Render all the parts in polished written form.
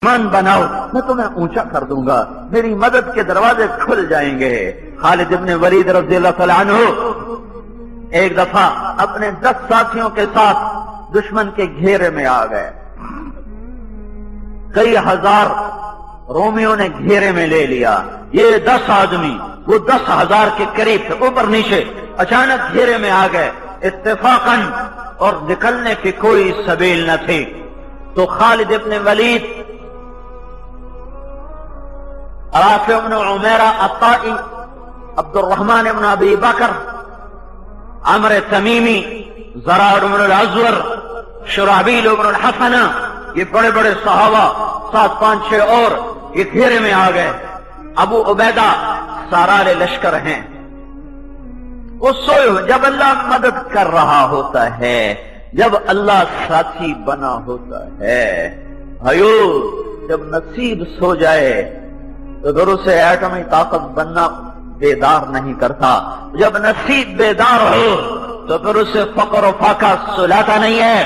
میزبان بناؤ، میں تمہیں اونچا کر دوں گا، میری مدد کے دروازے کھل جائیں گے۔ خالد ابن ولید رضی اللہ تعالیٰ عنہ ایک دفعہ اپنے 10 ساتھیوں کے ساتھ دشمن کے گھیرے میں آ گئے۔ کئی ہزار رومیوں نے گھیرے میں لے لیا، یہ 10 آدمی وہ 10,000 کے قریب تھے، اوپر نیچے اچانک گھیرے میں آ گئے اتفاقاً، اور نکلنے کی کوئی سبیل نہ تھی۔ تو خالد ابن ولید، رافع بن عمیرہ الطائی، عبد الرحمن ابن ابی بکر، عمرو تمیمی، زرار بن الازور، شرحبیل بن الحسنہ، یہ بڑے بڑے صحابہ 7 5 6 اور یہ گھیرے میں آ گئے۔ ابو عبیدہ سارار لشکر ہیں، وہ سوئے ہو۔ جب اللہ مدد کر رہا ہوتا ہے، جب اللہ ساتھی بنا ہوتا ہے، بھائیو جب نصیب سو جائے تو ضرور سے ایٹمی طاقت بننا بیدار نہیں کرتا، جب نصیب بیدار ہو تو پھر اسے فقر و فاقہ سلاتا نہیں ہے۔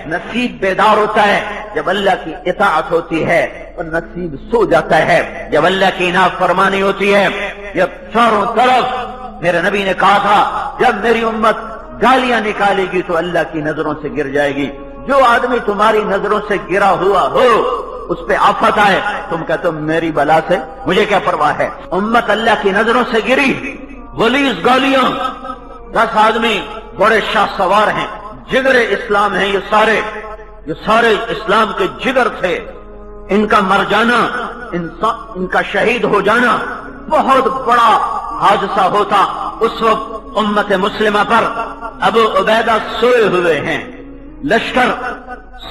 نصیب بیدار ہوتا ہے جب اللہ کی اطاعت ہوتی ہے، اور نصیب سو جاتا ہے جب اللہ کی نافرمانی ہوتی ہے۔ جب چاروں طرف میرے نبی نے کہا تھا جب میری امت گالیاں نکالے گی تو اللہ کی نظروں سے گر جائے گی۔ جو آدمی تمہاری نظروں سے گرا ہوا ہو اس پہ آفت آئے، تم کہتے ہو میری بلا سے مجھے کیا پرواہ ہے۔ امت اللہ کی نظروں سے گری، غلیظ گالیاں، 10 آدمی بڑے شاہ سوار ہیں، جگر اسلام ہیں، یہ سارے اسلام کے جگر تھے۔ ان کا مر جانا، ان کا شہید ہو جانا بہت بڑا حادثہ ہوتا۔ اس وقت امت مسلمہ پر ابو عبیدہ سوئے ہوئے ہیں، لشکر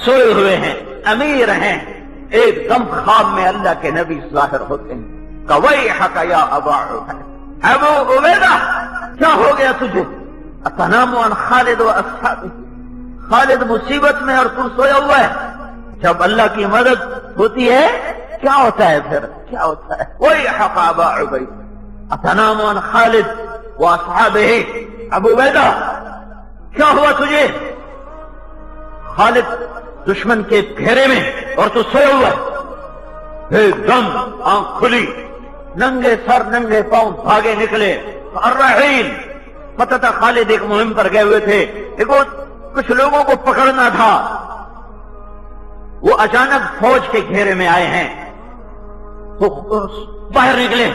سوئے ہوئے ہیں، امیر ہیں، ایک دم خواب میں اللہ کے نبی ظاہر ہوتے ہیں۔ وَيْحَكَ يَا أَبَا عُبَيدَةَ، ابو عبیدہ کیا ہو گیا تجھے؟ أَتَنَامُ عَنْ خالد وَأَصْحَابِهِ، خالد مصیبت میں اور تو سویا ہوا ہے۔ جب اللہ کی مدد ہوتی ہے کیا ہوتا ہے؟ پھر کیا ہوتا ہے؟ وَيْحَكَ أَبَا عُبَيدَةَ أَتَنَامُ عَنْ خالد وَأَصْحَابِهِ، ابو عبیدہ کیا ہوا تجھے؟ خالد دشمن کے گھیرے میں اور تو سویا ہوا ہے۔ ایک دم آنکھ کھلی، ننگے سر ننگے پاؤں بھاگے نکلے۔ الرحیل، پتہ تھا خالد ایک مہم پر گئے ہوئے تھے، کچھ لوگوں کو پکڑنا تھا۔ وہ اچانک فوج کے گھیرے میں آئے ہیں تو باہر نکلے۔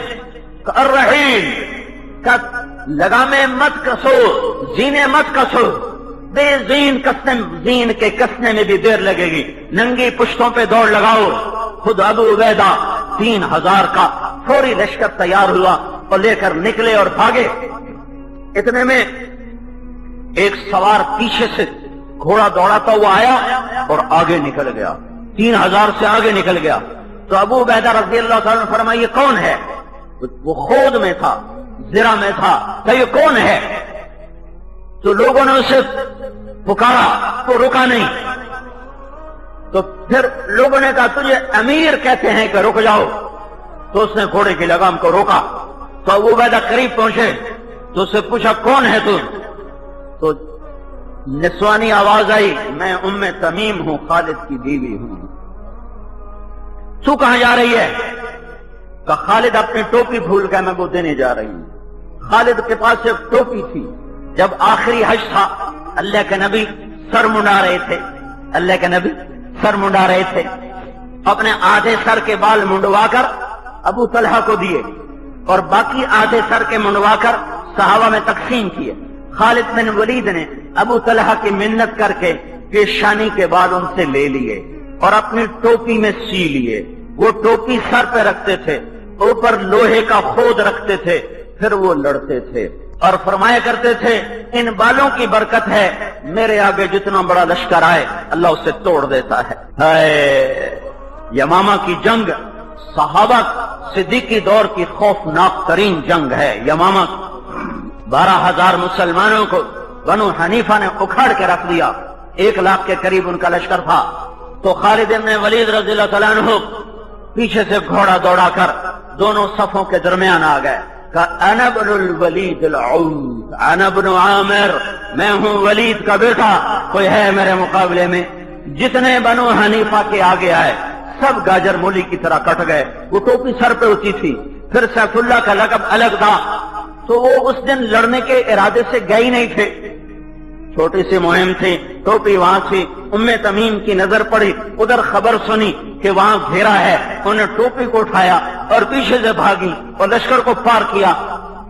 الرحیل، لگامیں مت کسو، زینے مت کسو، بے زین کسنے، زین کے کسنے میں بھی دیر لگے گی، ننگی پشتوں پہ دوڑ لگاؤ۔ خود ابو عبیدہ 3000 کا فوری لشکر تیار ہوا اور لے کر نکلے اور بھاگے۔ اتنے میں ایک سوار پیچھے سے گھوڑا دوڑاتا ہوا آیا اور آگے نکل گیا، 3000 سے آگے نکل گیا۔ تو ابو عبیدہ رضی اللہ تعالیٰ نے فرمایا یہ کون ہے؟ وہ خود میں تھا، زرہ میں تھا، کہ یہ کون ہے؟ تو لوگوں نے اسے پکارا تو رکا نہیں۔ تو پھر لوگوں نے کہا تجھے امیر کہتے ہیں کہ رک جاؤ، تو اس نے گھوڑے کی لگام کو روکا۔ تو ابو عبیدہ قریب پہنچے تو اس سے پوچھا کون ہے تو نسوانی آواز آئی، میں ام تمیم ہوں، خالد کی بیوی ہوں۔ تو کہاں جا رہی ہے؟ کہ خالد اپنی ٹوپی بھول گیا، میں وہ دینے جا رہی ہوں۔ خالد کے پاس ایک ٹوپی تھی، جب آخری حج تھا اللہ کے نبی سر منڈا رہے تھے، اللہ کے نبی سر منڈا رہے تھے، اپنے آدھے سر کے بال منڈوا کر ابو طلحہ کو دیے اور باقی آدھے سر کے منڈوا کر صحابہ میں تقسیم کیے۔ خالد بن ولید نے ابو طلحہ کی منت کر کے پیشانی کے بال ان سے لے لیے اور اپنی ٹوپی میں سی لیے۔ وہ ٹوپی سر پہ رکھتے تھے، اوپر لوہے کا خود رکھتے تھے، پھر وہ لڑتے تھے اور فرمایا کرتے تھے ان بالوں کی برکت ہے، میرے آگے جتنا بڑا لشکر آئے اللہ اسے توڑ دیتا ہے۔ یمامہ کی جنگ صحابہ صدیقی دور کی خوفناک ترین جنگ ہے۔ یمامہ 12,000 مسلمانوں کو بنو حنیفہ نے اکھاڑ کے رکھ دیا، 1 لاکھ کے قریب ان کا لشکر تھا۔ تو خالد بن ولید رضی اللہ تعالیٰ عنہ پیچھے سے گھوڑا دوڑا کر دونوں صفوں کے درمیان آ گئے۔ انا ابن الولید العود، انا ابن عامر، میں ہوں ولید کا بیٹا، کوئی ہے میرے مقابلے میں؟ جتنے بنو حنیفہ کے آگے آئے सब गाजर मूली की तरह कट गए। वो टोपी सर पे होती थी, फिर सैफुल्लाह का लक़ब अलग था, तो वो उस दिन लड़ने के इरादे से गए ही नहीं थे। छोटी सी मुहिम थी, टोपी वहां थी। उम्मे तमीम की नजर पड़ी, उधर खबर सुनी कि वहां घेरा है। उन्हें टोपी को उठाया और पीछे से भागी और लश्कर को पार किया।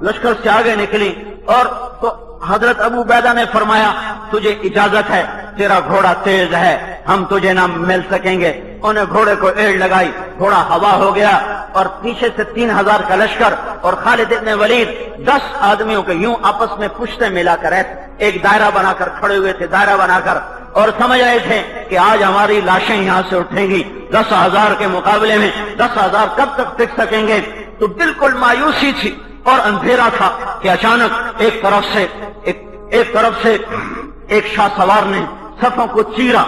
लश्कर से आगे निकली और तो हजरत अबू बैदा ने फरमाया, तुझे इजाजत है, तेरा घोड़ा तेज है, हम तुझे ना मिल सकेंगे। उन्हें घोड़े को एड़ लगाई, घोड़ा हवा हो गया और पीछे से 3000 का लश्कर और खालिद इब्न वलीद 10 आदमियों के यूं आपस में पुश्ते मिलाकर एक दायरा बनाकर खड़े हुए थे, दायरा बनाकर, और समझ रहे थे कि आज हमारी लाशें यहां से उठेंगी। 10,000 के मुकाबले में 10,000 कब तक टिक सकेंगे। तो बिल्कुल मायूसी थी और अंधेरा था कि अचानक एक तरफ से एक शाह सवार ने सफों को चीरा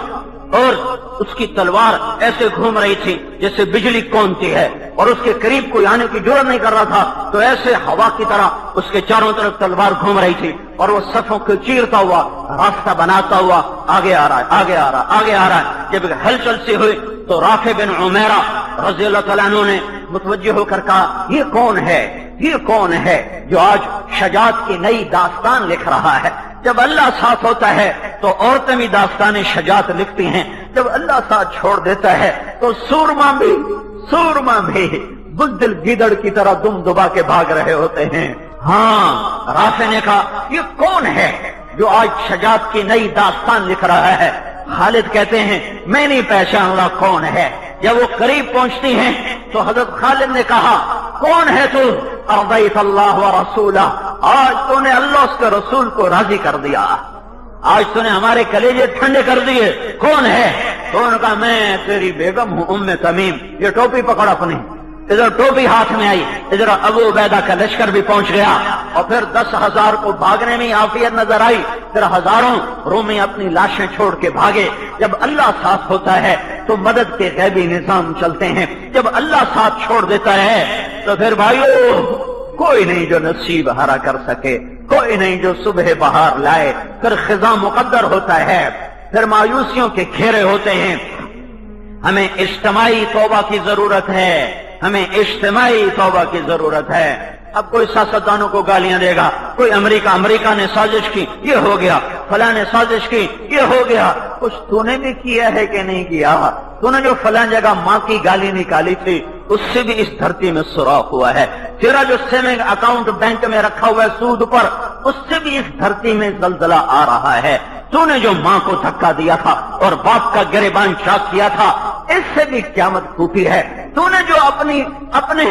और उसकी तलवार ऐसे घूम रही थी जैसे बिजली कौनती है, और उसके करीब कोई आने की जरूरत नहीं कर रहा था, तो ऐसे हवा की तरह उसके चारों तरफ तलवार घूम रही थी और वो सफों को चीरता हुआ रास्ता बनाता हुआ आगे आ रहा है। जब हलचल से हुई तो राफे बिन उमैरा रज़ी अल्लाह तआला अन्हु ने मुतवज्जह होकर कहा, ये कौन है जो आज शजात की नई दास्तान लिख रहा है। जब अल्लाह साथ होता है तो औरतें भी दास्तान शजात लिखती हैं, जब अल्लाह साथ छोड़ देता है तो सूरमा भी बुज़दिल गिदड़ की तरह दुम दुबा के भाग रहे होते हैं। हाँ, राफे ने कहा, ये कौन है जो आज शजात की नई दास्तान लिख रहा है। खालिद कहते हैं, मैं नहीं पहचान रहा कौन है। जब वो करीब पहुंचती हैं तो हजरत खालिद ने कहा, कौन है तू? अर्ज़ैत अल्लाह व रसूला, आज तूने अल्लाह उसके रसूल को राजी कर दिया, आज तूने हमारे कलेजे ठंडे कर दिए। कौन है? तो उन्होंने कहा, मैं तेरी बेगम हूं उम्मे तमीम। ये टोपी पकड़ अपनी, इधर टोपी हाथ में आई, इधर अबू उबैदा का लश्कर भी पहुंच गया और फिर 10,000 को भागने में आफियत नजर आई। फिर हजारों रोमी अपनी लाशें छोड़ के भागे। जब अल्लाह साथ होता है तो मदद के गैबी निजाम चलते हैं, जब अल्लाह साथ छोड़ देता है तो फिर भाइयों कोई नहीं जो नसीब हरा कर सके, कोई नहीं जो सुबह बहार लाए। फिर खिजा मुकद्दर होता है, फिर मायूसियों के घेरे होते हैं। हमें इज्तिमाई तौबा की जरूरत है, हमें इज्तिमाई तौबा की जरूरत है। अब कोई सियासतदानों को गालियां देगा, कोई अमेरिका ने साजिश की, ये हो गया, फलां ने साजिश की, ये हो गया। कुछ तूने भी किया है कि नहीं किया? तूने जो फलां जगह माँ की गाली निकाली थी उससे भी इस धरती में सुराख हुआ है। तेरा जो सेविंग अकाउंट बैंक में रखा हुआ है सूद पर, उससे भी इस धरती में जलजला आ रहा है। तूने जो माँ को धक्का दिया था और बाप का गिरेबान चाक किया था, इससे भी क़यामत टूटी है। तूने जो अपने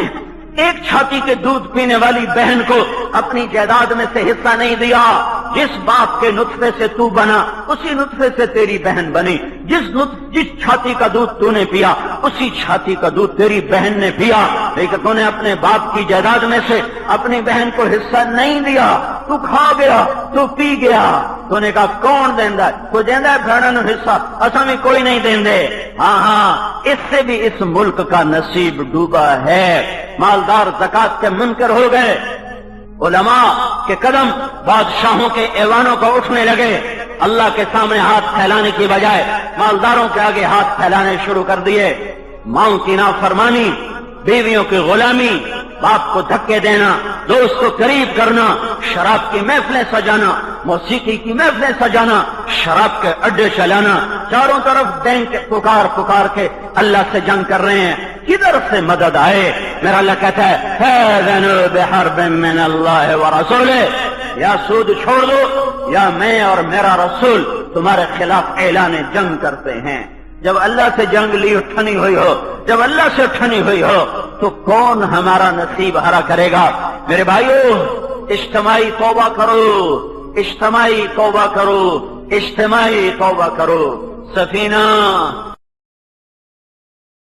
एक छाती के दूध पीने वाली बहन को अपनी जायदाद में से हिस्सा नहीं दिया, जिस बाप के नुत्फे से तू बना उसी नुत्फे से तेरी बहन बनी। जिस छाती का दूध तूने पिया उसी छाती का दूध तेरी बहन ने पिया। लेकिन तूने अपने बाप की जायदाद में से अपनी बहन को हिस्सा नहीं दिया, तू खा गया, तू पी गया। तूने कहा कौन देंदा है? कोई देंदा है भेड़न हिस्सा? असा में कोई नहीं देंदे। हाँ, इससे भी इस मुल्क का नसीब डूबा है। मालदार ज़कात के मुनकर हो गए, उलमा के कदम बादशाहों के ऐवानों पर उठने लगे। अल्लाह के सामने हाथ फैलाने की बजाय मालदारों के आगे हाथ फैलाने शुरू कर दिए। माओ की नाफरमानी, बीवियों की गुलामी, बाप को धक्के देना, दोस्त को करीब करना, शराब की महफिलें सजाना, मौसीकी की महफिलें सजाना, शराब के अड्डे चलाना, चारों तरफ बैंक पुकार के अल्लाह से जंग कर रहे हैं। किधर से मदद आए? मेरा अल्लाह कहता है, फ़ाज़नु बिहर्बिन मिनल्लाहि व रसूलिही, या सूद छोड़ दो या मैं और मेरा रसूल तुम्हारे खिलाफ ऐलान जंग करते हैं। जब अल्लाह से जंग ली उठनी हुई हो, जब अल्लाह से उठनी हुई हो, तो कौन हमारा नसीब हरा करेगा? मेरे भाइयों, इज्तिमाई तौबा करो, इज्तिमाई तौबा करो, इज्तिमाई तौबा करो। सफीना